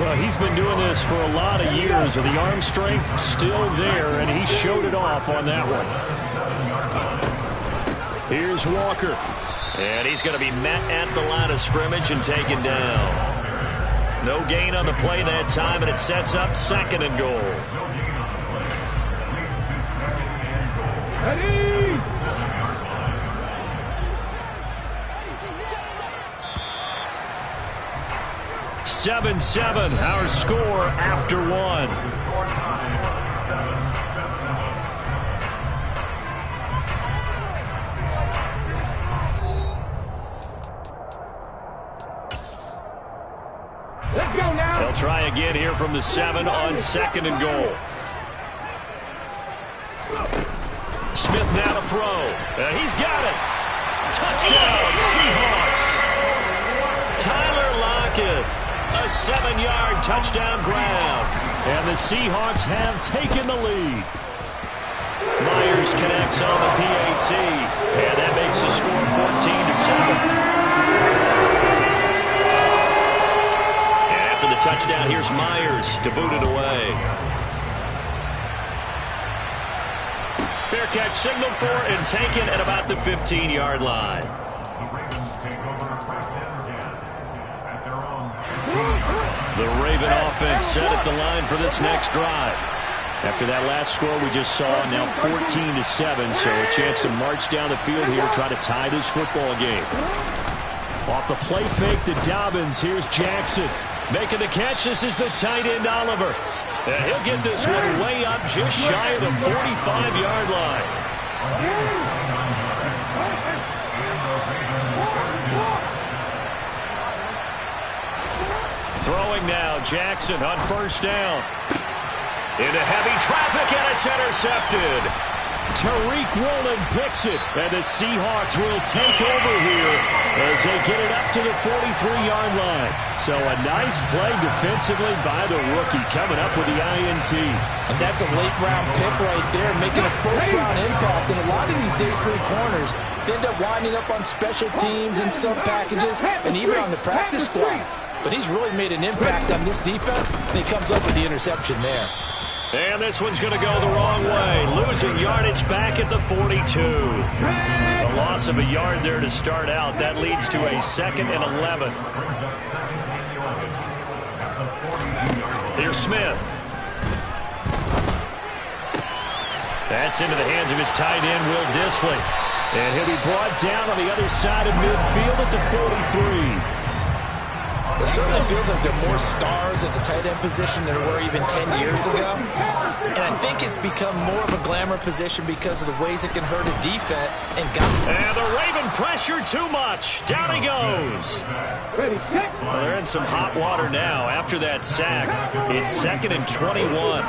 Speaker 4: Well, he's been doing this for a lot of years, with the arm strength still there, and he showed it off on that one. Here's Walker. And he's going to be met at the line of scrimmage and taken down. No gain on the play that time, and it sets up 2nd and goal. 7-7, our score after one.
Speaker 5: Let's go now.
Speaker 4: They'll try again here from the 7 on 2nd and goal. Smith now to throw. He's got it. Touchdown, Seahawks. Tyler Lockett, a 7-yard touchdown grab. And the Seahawks have taken the lead. Myers connects on the PAT. And that makes the score 14-7. For the touchdown, here's Myers to boot it away. Fair catch signaled for and taken at about the 15-yard line. The Raven offense set at the line for this next drive. After that last score we just saw, now 14-7, so a chance to march down the field here, try to tie this football game. Off the play fake to Dobbins, here's Jackson. Making the catch, this is the tight end Oliver. And he'll get this one way up just shy of the 45-yard line. Throwing now, Jackson on 1st down. Into heavy traffic, and it's intercepted. Tariq Woolen picks it, and the Seahawks will take over here as they get it up to the 43-yard line. So a nice play defensively by the rookie, coming up with the INT.
Speaker 8: And that's a late-round pick right there, making a first-round impact. And a lot of these day 3 corners, they end up winding up on special teams and sub-packages and even on the practice squad. But he's really made an impact on this defense, and he comes up with the interception there.
Speaker 4: And this one's going to go the wrong way. Losing yardage back at the 42. A loss of a yard there to start out. That leads to a 2nd and 11. Here's Smith. That's into the hands of his tight end, Will Dissly. And he'll be brought down on the other side of midfield at the 43.
Speaker 6: It certainly feels like there are more stars at the tight end position than there were even 10 years ago. And I think it's become more of a glamour position because of the ways it can hurt a defense. And
Speaker 4: the Raven pressure too much. Down he goes. Well, they're in some hot water now. After that sack, it's 2nd and 21.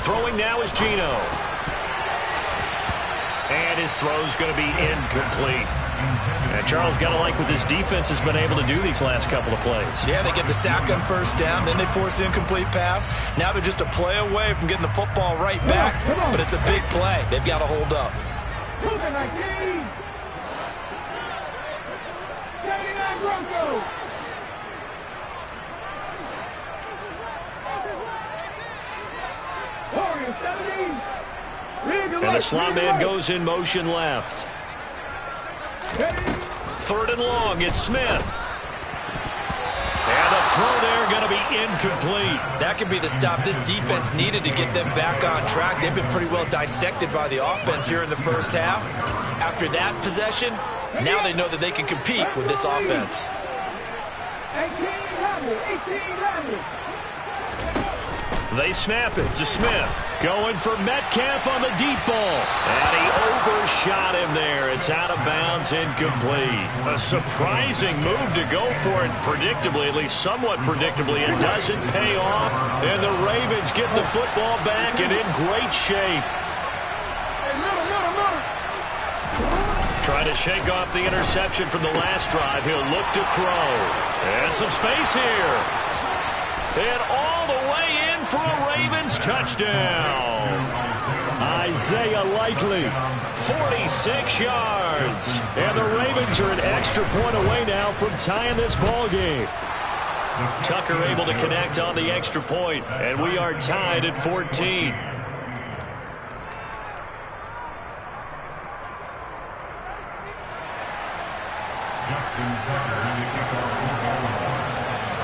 Speaker 4: Throwing now is Geno. And his throw's going to be incomplete. And Charles, got to like what this defense has been able to do these last couple of plays.
Speaker 6: Yeah, they get the sack on 1st down, then they force the incomplete pass. Now they're just a play away from getting the football right back, but it's a big play. They've got to hold up.
Speaker 4: And the slot man goes in motion left. 3rd and long, it's Smith. And the throw there going to be incomplete.
Speaker 6: That could be the stop this defense needed to get them back on track. They've been pretty well dissected by the offense here in the 1st half. After that possession, now they know that they can compete with this offense.
Speaker 5: 18-11.
Speaker 4: They snap it to Smith. Going for Metcalf on the deep ball. And he overshot him there. It's out of bounds, incomplete. A surprising move to go for it predictably, at least somewhat predictably. It doesn't pay off. And the Ravens get the football back and in great shape. Trying to shake off the interception from the last drive. He'll look to throw. And some space here. And all the way in for a Ravens touchdown. Isaiah Likely, 46 yards. And the Ravens are an extra point away now from tying this ball game. Tucker able to connect on the extra point, and we are tied at 14.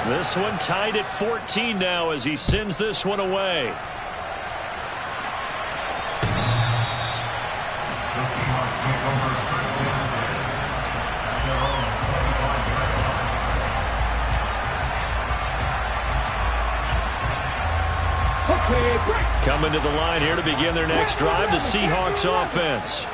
Speaker 4: This one tied at 14 now as he sends this one away.
Speaker 7: The Seahawks take over 1st down at their own
Speaker 4: Coming to the line here to begin their next drive, the Seahawks offense.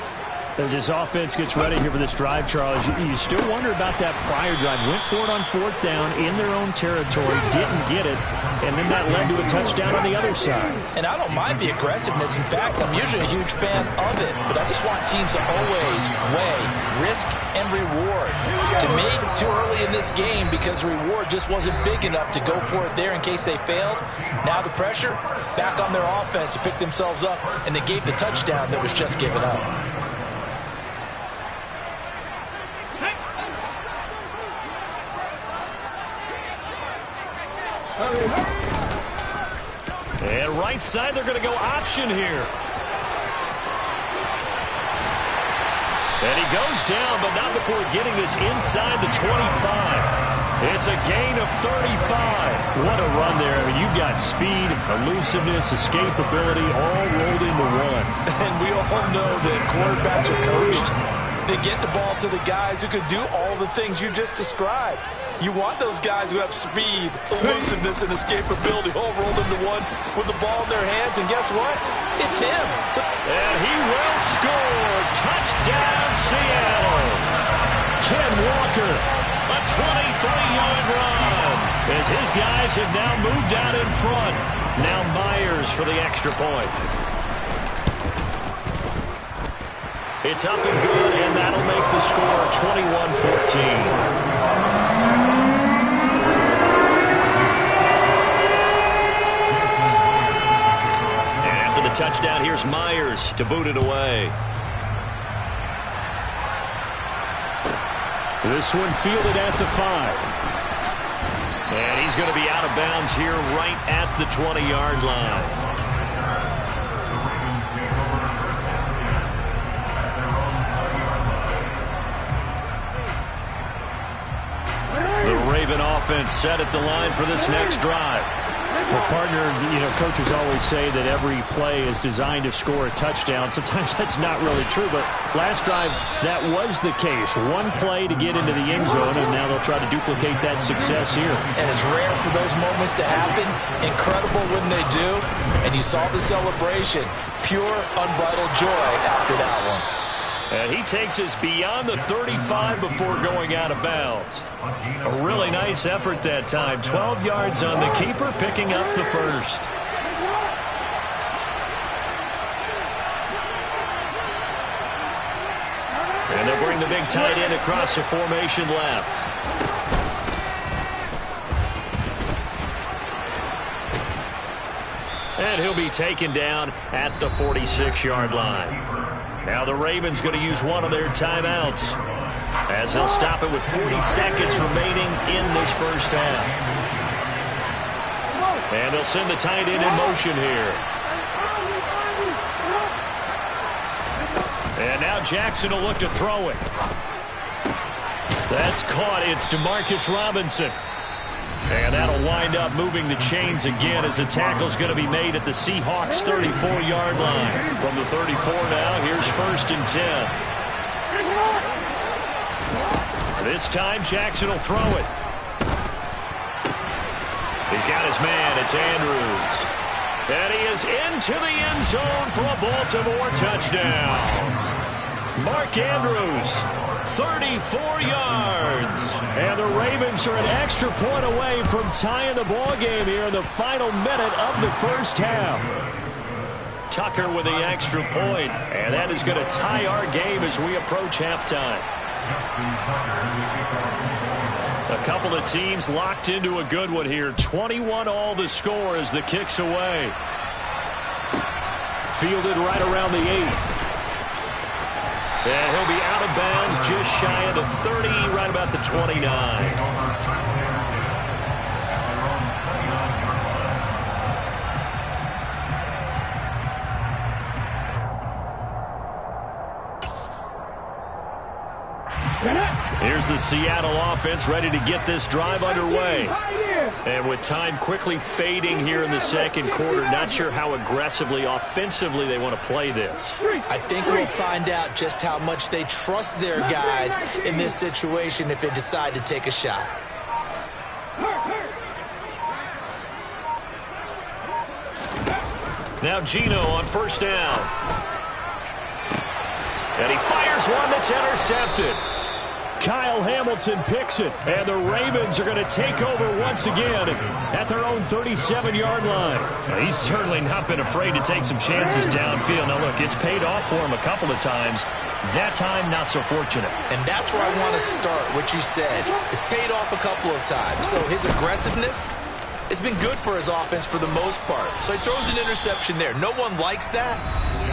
Speaker 2: As this offense gets ready here for this drive, Charles, you still wonder about that prior drive. Went for it on 4th down in their own territory, didn't get it, and then that led to a touchdown on the other side.
Speaker 8: And I don't mind the aggressiveness. In fact, I'm usually a huge fan of it, but I just want teams to always weigh risk and reward. To me, too early in this game because the reward just wasn't big enough to go for it there in case they failed. Now the pressure back on their offense to pick themselves up, and they gave the touchdown that was just given up.
Speaker 4: And right side, they're going to go option here. And he goes down, but not before getting this inside the 25. It's a gain of 35. What a run there. I mean, you've got speed, elusiveness, escapability, all rolled into one.
Speaker 8: And we all know that quarterbacks are coached. They get the ball to the guys who can do all the things you just described. You want those guys who have speed, elusiveness, and escapability all rolled into one with the ball in their hands. And guess what? It's him.
Speaker 4: And he will score. Touchdown, Seattle. Ken Walker, a 23-yard run. As his guys have now moved out in front. Now Myers for the extra point. It's up and good, and that'll make the score 21-14. Touchdown, here's Myers to boot it away.
Speaker 2: This one fielded at the 5.
Speaker 4: And he's going to be out of bounds here right at the 20-yard line. The Raven offense set at the line for this next drive.
Speaker 2: Well, partner, coaches always say that every play is designed to score a touchdown. Sometimes that's not really true, but last drive, that was the case. One play to get into the end zone, and now they'll try to duplicate that success here.
Speaker 8: And it's rare for those moments to happen. Incredible when they do. And you saw the celebration. Pure, unbridled joy after that one.
Speaker 4: And he takes us beyond the 35 before going out of bounds. A really nice effort that time. 12 yards on the keeper, picking up the first. And they'll bring the big tight end across the formation left. And he'll be taken down at the 46-yard line. Now the Ravens going to use one of their timeouts as they'll stop it with 40 seconds remaining in this first half. And they'll send the tight end in motion here. And now Jackson will look to throw it. That's caught. It's DeMarcus Robinson. And that'll wind up moving the chains again as the tackle's going to be made at the Seahawks 34-yard line. From the 34 now, here's 1st and 10. This time, Jackson will throw it. He's got his man. It's Andrews. And he is into the end zone for a Baltimore touchdown. Mark Andrews, 34 yards. And the Ravens are an extra point away from tying the ball game here in the final minute of the first half. Tucker with the extra point, and that is going to tie our game as we approach halftime. A couple of teams locked into a good one here. 21-all the score as the kick's away. Fielded right around the 8. And he'll be out of bounds just shy of the 30, right about the 29. Here's the Seattle offense ready to get this drive underway. And with time quickly fading here in the second quarter, not sure how aggressively, offensively they want to play this.
Speaker 8: I think we'll find out just how much they trust their guys in this situation if they decide to take a shot.
Speaker 4: Now Gino on first down. And he fires one that's intercepted.
Speaker 2: Kyle Hamilton picks it, and the Ravens are going to take over once again at their own 37-yard line.
Speaker 4: Well, he's certainly not been afraid to take some chances downfield. Now, look, it's paid off for him a couple of times. That time, not so fortunate.
Speaker 6: And that's where I want to start, what you said. It's paid off a couple of times. So his aggressiveness has been good for his offense for the most part. So he throws an interception there. No one likes that,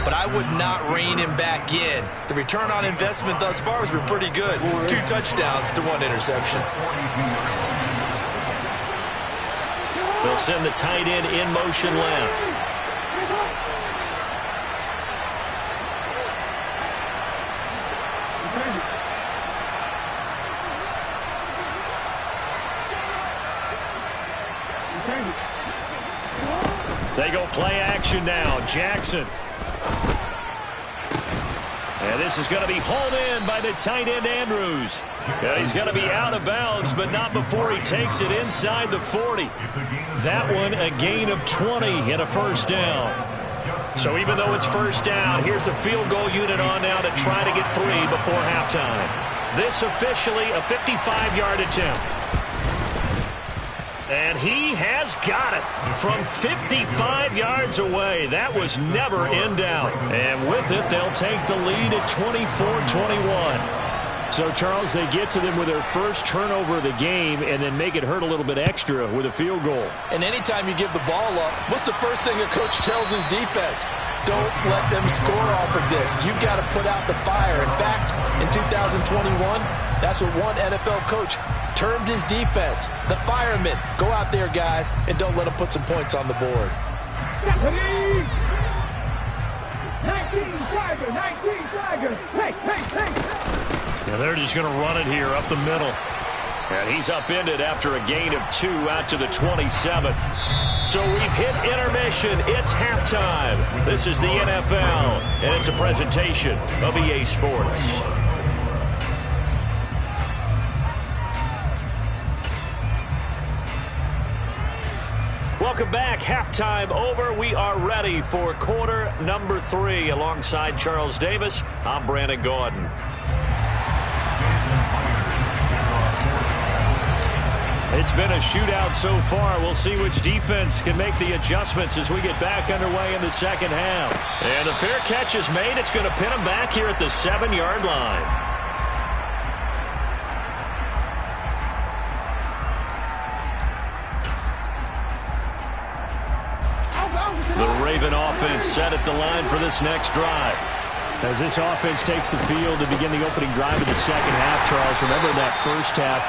Speaker 6: but I would not rein him back in. The return on investment thus far has been pretty good. 2 touchdowns to 1 interception.
Speaker 4: They'll send the tight end in motion left. They go play action now. Jackson. And this is going to be hauled in by the tight end, Andrews. And he's going to be out of bounds, but not before he takes it inside the 40. That one a gain of 20 and a first down. So even though it's first down, here's the field goal unit on now to try to get 3 before halftime. This officially a 55-yard attempt. And he has got it from 55 yards away. That was never in doubt. And with it, they'll take the lead at 24-21.
Speaker 2: So, Charles, they get to them with their first turnover of the game and then make it hurt a little bit extra with a field goal.
Speaker 8: And anytime you give the ball up, what's the first thing a coach tells his defense? Don't let them score off of this. You've got to put out the fire. In fact, in 2021, that's what one NFL coach termed his defense. The firemen. Go out there, guys, and don't let them put some points on the board.
Speaker 5: 19 Tigers. Hey.
Speaker 4: Now they're just going to run it here up the middle. And he's upended after a gain of 2 out to the 27. So we've hit intermission. It's halftime. This is the NFL, and it's a presentation of EA Sports. Welcome back. Halftime over. We are ready for quarter number 3. Alongside Charles Davis, I'm Brandon Gaudin. It's been a shootout so far. We'll see which defense can make the adjustments as we get back underway in the second half. And the fair catch is made. It's going to pin them back here at the 7-yard line. The Raven offense set at the line for this next drive.
Speaker 2: As this offense takes the field to begin the opening drive of the second half, Charles, remember that first half,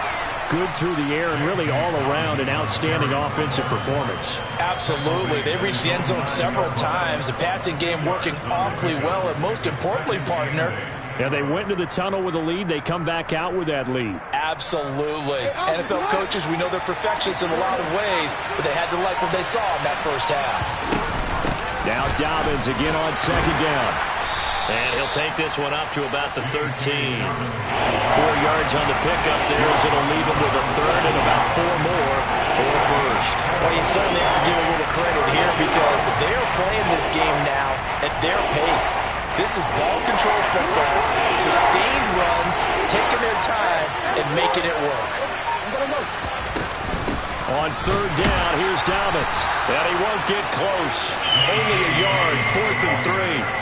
Speaker 2: good through the air and really all around an outstanding offensive performance.
Speaker 8: Absolutely. They reached the end zone several times. The passing game working awfully well, and most importantly, partner,
Speaker 2: yeah, they went into the tunnel with a lead. They come back out with that lead.
Speaker 8: Absolutely. NFL coaches, we know they're perfectionists in a lot of ways, but they had to like what they saw in that first half.
Speaker 2: Now Dobbins again on second down.
Speaker 4: And he'll take this one up to about the 13. 4 yards on the pickup there as it'll leave him with a third and about 4 more for a first.
Speaker 8: Well, you certainly have to give a little credit here because they're playing this game now at their pace. This is ball control football, sustained runs, taking their time and making it work.
Speaker 2: On third down, here's Dobbins.
Speaker 4: And he won't get close. Only a yard, 4th and 3.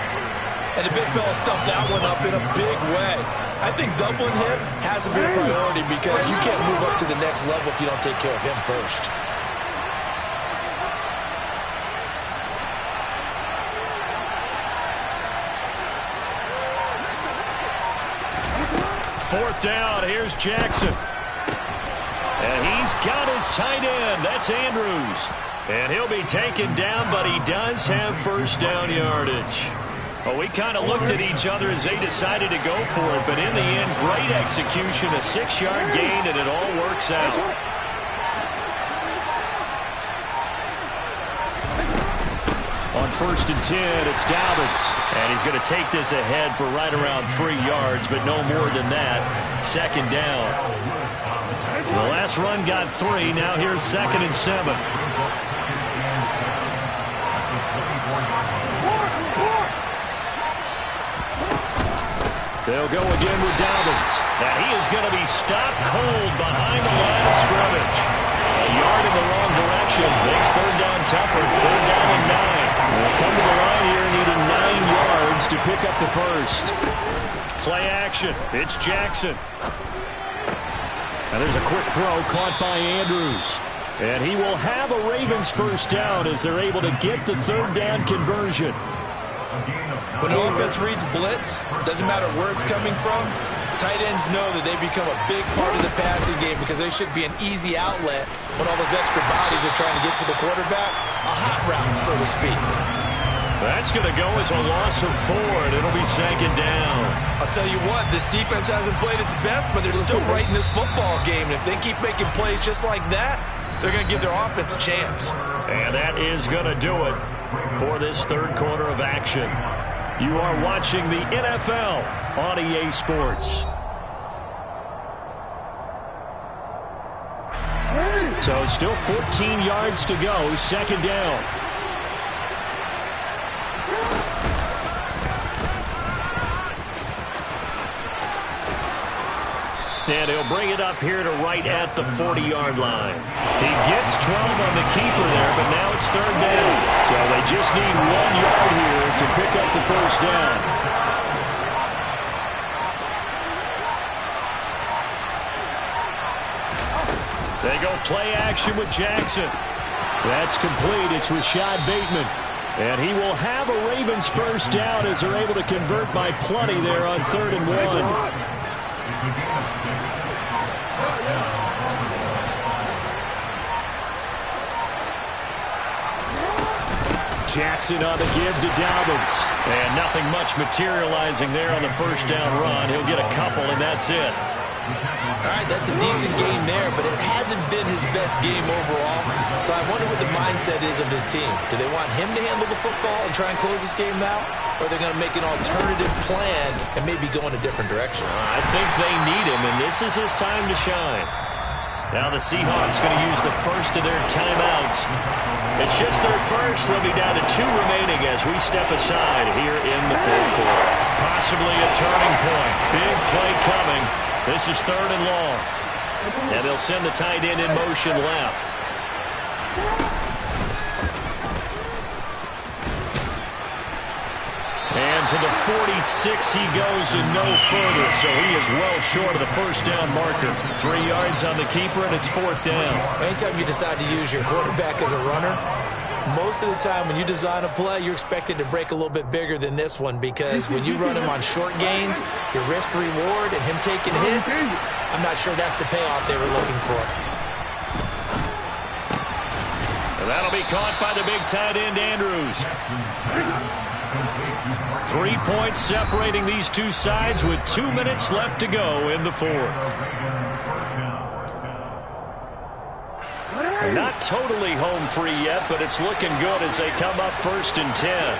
Speaker 6: And the big fella stuffed that one up in a big way. I think doubling him hasn't been a priority because you can't move up to the next level if you don't take care of him first.
Speaker 4: Fourth down, here's Jackson. And he's got his tight end. That's Andrews. And he'll be taken down, but he does have first down yardage. Well, we kind of looked at each other as they decided to go for it, but in the end, great execution, a 6-yard gain, and it all works out.
Speaker 2: On first and 10, it's Dobbins.
Speaker 4: And he's going to take this ahead for right around 3 yards, but no more than that. Second down. So the last run got 3. Now here's 2nd and 7. They'll go again with Dobbins. And he is going to be stopped cold behind the line of scrimmage. A yard in the wrong direction makes third down tougher. Third down and 9. They'll come to the line here needing 9 yards to pick up the first. Play action. It's Jackson. And there's a quick throw caught by Andrews. And he will have a Ravens first down as they're able to get the third down conversion.
Speaker 6: When the offense reads blitz, doesn't matter where it's coming from, tight ends know that they become a big part of the passing game because they should be an easy outlet when all those extra bodies are trying to get to the quarterback. A hot route, so to speak.
Speaker 4: That's going to go as a loss of 4, and it'll be second down.
Speaker 6: I'll tell you what, this defense hasn't played its best, but they're still right in this football game. And if they keep making plays just like that, they're going to give their offense a chance.
Speaker 4: And that is going to do it for this third quarter of action. You are watching the NFL on EA Sports. So still 14 yards to go, second down. And he'll bring it up here to right at the 40-yard line. He gets 12 on the keeper there, but now it's third down. So they just need 1 yard here to pick up the first down. They go play action with Jackson. That's complete. It's Rashad Bateman. And he will have a Ravens first down as they're able to convert by plenty there on 3rd and 1. Jackson on the give to Dobbins. And nothing much materializing there on the first down run. He'll get a couple, and that's it.
Speaker 6: All right, that's a decent game there, but it hasn't been his best game overall. So I wonder what the mindset is of his team. Do they want him to handle the football and try and close this game out? Or are they going to make an alternative plan and maybe go in a different direction?
Speaker 4: I think they need him, and this is his time to shine. Now the Seahawks going to use the first of their timeouts. It's just their first. They'll be down to 2 remaining as we step aside here in the fourth quarter. Possibly a turning point. Big play coming. This is 3rd and long. And they'll send the tight end in motion left. And to the 46 he goes and no further. So he is well short of the first down marker. 3 yards on the keeper, and it's 4th down.
Speaker 6: Anytime you decide to use your quarterback as a runner, most of the time when you design a play, you're expected to break a little bit bigger than this one, because when you run him on short gains, your risk-reward and him taking hits, I'm not sure that's the payoff they were looking for.
Speaker 4: And that'll be caught by the big tight end, Andrews. 3 points separating these two sides with 2 minutes left to go in the fourth. Not totally home free yet, but it's looking good as they come up 1st and 10.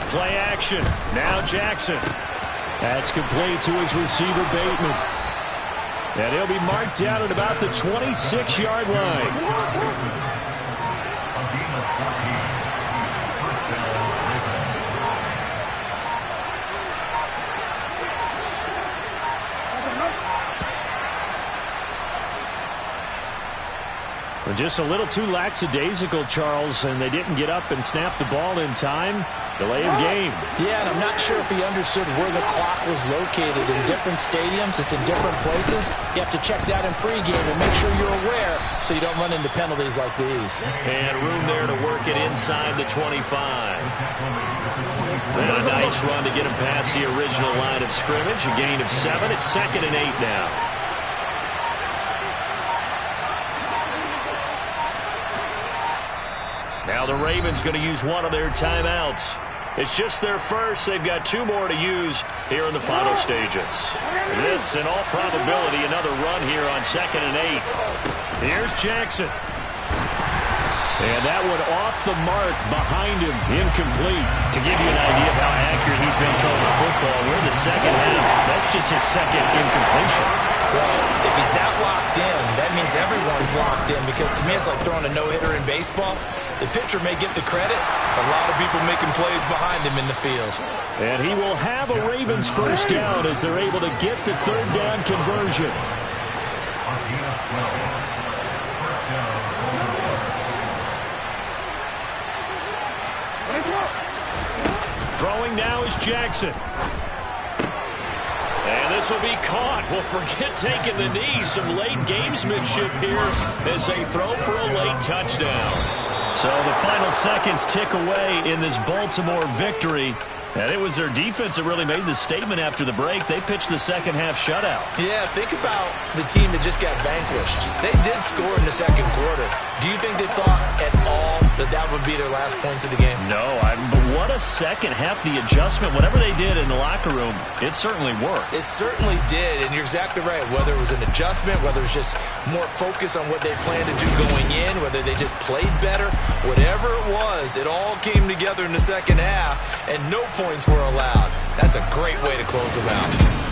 Speaker 4: Play action. Now Jackson.
Speaker 2: That's complete to his receiver, Bateman. And he'll be marked down at about the 26-yard line. Just a little too lackadaisical, Charles, and they didn't get up and snap the ball in time. Delay of game.
Speaker 8: Yeah, and I'm not sure if he understood where the clock was located. In different stadiums, it's in different places. You have to check that in pregame and make sure you're aware so you don't run into penalties like these.
Speaker 4: And room there to work it inside the 25. And a nice run to get him past the original line of scrimmage. A gain of 7. It's 2nd and 8 now. Now the Ravens going to use one of their timeouts. It's just their first. They've got 2 more to use here in the final stages. This, in all probability, another run here on 2nd and 8. Here's Jackson.
Speaker 2: And that one off the mark behind him, incomplete. To give you an idea of how accurate he's been throwing the football, we're in the second half. That's just his second incompletion.
Speaker 6: Well, if he's that locked in, that means everyone's locked in, because to me it's like throwing a no-hitter in baseball. The pitcher may get the credit, a lot of people making plays behind him in the field.
Speaker 2: And he will have a Ravens first down as they're able to get the third down conversion. Throwing now is Jackson. And this will be caught. Well, forget taking the knee. Some late gamesmanship here as they throw for a late touchdown. So the final seconds tick away in this Baltimore victory. And it was their defense that really made the statement after the break. They pitched the second half shutout.
Speaker 6: Yeah, think about the team that just got vanquished. They did score in the second quarter. Do you think they thought at all that that would be their last points of the game?
Speaker 2: No, but what a second half. The adjustment, whatever they did in the locker room, it certainly worked.
Speaker 6: It certainly did, and you're exactly right. Whether it was an adjustment, whether it was just more focus on what they planned to do going in, whether they just played better, whatever it was, it all came together in the second half, and no points were allowed. That's a great way to close them out.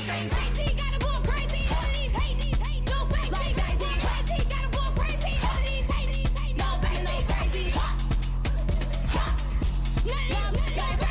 Speaker 3: Dreams.